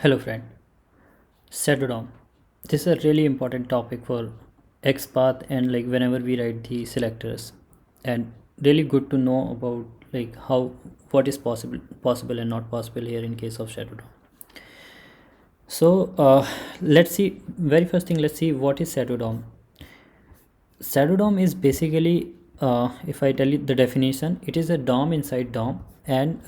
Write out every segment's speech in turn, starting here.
Hello friend, shadow DOM. This is a really important topic for XPath and like whenever we write the selectors, and really good to know about like how what is possible and not possible here in case of shadow DOM. So let's see. Very first thing, let's see what is shadow DOM. Shadow DOM is basically, if I tell you the definition, it is a DOM inside DOM, and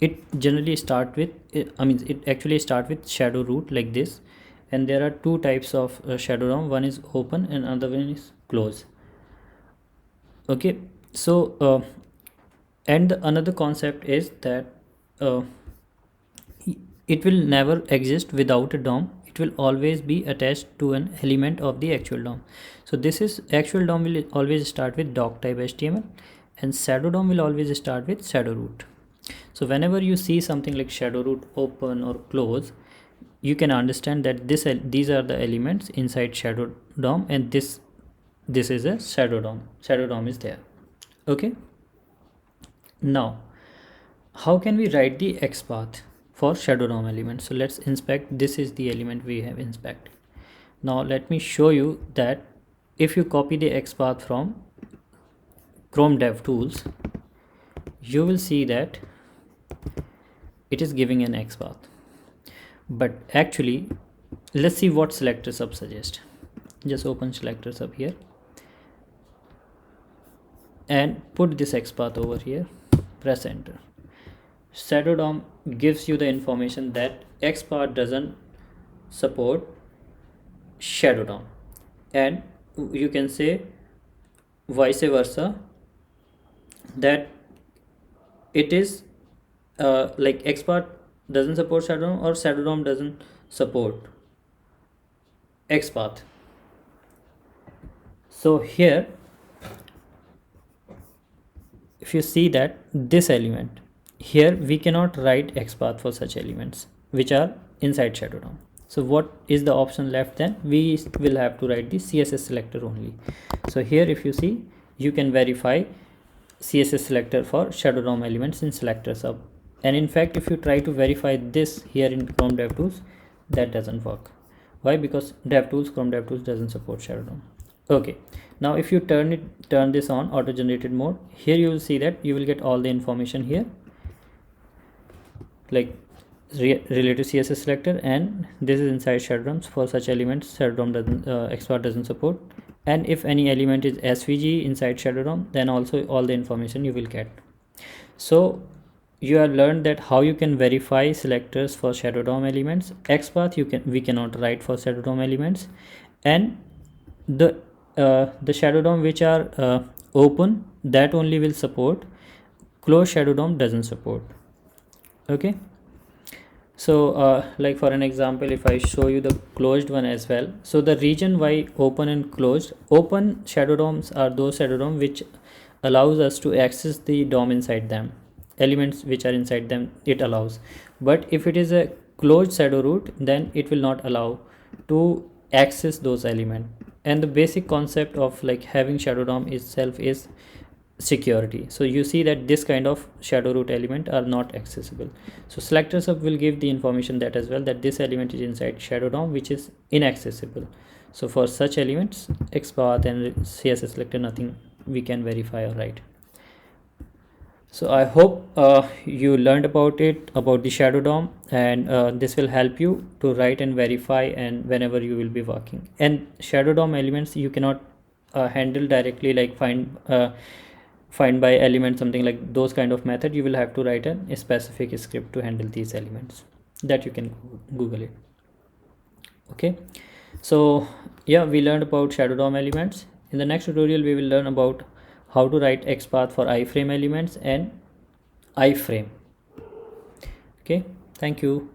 it generally start with. It actually start with shadow root like this, and there are two types of shadow DOM. One is open, and another one is close. Okay, so and another concept is that uh, it will never exist without a DOM. It will always be attached to an element of the actual DOM. So this is actual DOM will always start with doc type HTML, and shadow DOM will always start with shadow root. So whenever you see something like shadow root open or close, you can understand that these are the elements inside shadow DOM, and this is a shadow DOM. Shadow DOM is there. Okay. Now, how can we write the XPath for shadow DOM element? So let's inspect. This is the element we have inspected. Now let me show you that if you copy the XPath from Chrome DevTools, you will see that it is giving an XPath. But actually, let's see what selector sub suggests. Just open selector sub here and put this XPath over here. Press enter. Shadow DOM gives you the information that XPath doesn't support shadow DOM, and you can say vice versa, that it is like XPath doesn't support shadow DOM or shadow DOM doesn't support XPath. So here, if you see that this element here, we cannot write XPath for such elements which are inside shadow DOM. So what is the option left then? We will have to write the CSS selector only. So here, if you see, you can verify CSS selector for shadow DOM elements in selector sub. And in fact, if you try to verify this here in Chrome DevTools, that doesn't work. Why? Because Chrome DevTools doesn't support shadow DOM. Okay, now if you turn this on, auto generated mode, here you will see that you will get all the information here, like related CSS selector, and this is inside shadow DOMs. For such elements, shadow DOM doesn't XPath doesn't support. And if any element is SVG inside shadow DOM, then also all the information you will get. So you have learned that how you can verify selectors for shadow DOM elements. XPath we cannot write for shadow DOM elements, and the shadow DOM which are open, that only will support. Closed shadow DOM doesn't support. Okay, so like for an example, if I show you the closed one as well, so the reason why open and closed, open shadow DOMs are those shadow DOM which allows us to access the DOM inside them, elements which are inside them it allows. But if it is a closed shadow root, then it will not allow to access those elements. And the basic concept of like having shadow DOM itself is security. So you see that this kind of shadow root element are not accessible. So selector sub will give the information that as well, that this element is inside shadow DOM which is inaccessible. So for such elements, XPath and CSS selector, nothing we can verify or write. So I hope you learned about the shadow DOM, and this will help you to write and verify and whenever you will be working. And shadow DOM elements you cannot handle directly, like find by element, something like those kind of method. You will have to write a specific script to handle these elements, that you can Google it. Okay, so yeah, we learned about shadow DOM elements. In the next tutorial, we will learn about how to write XPath for iframe elements and iframe. Okay, thank you.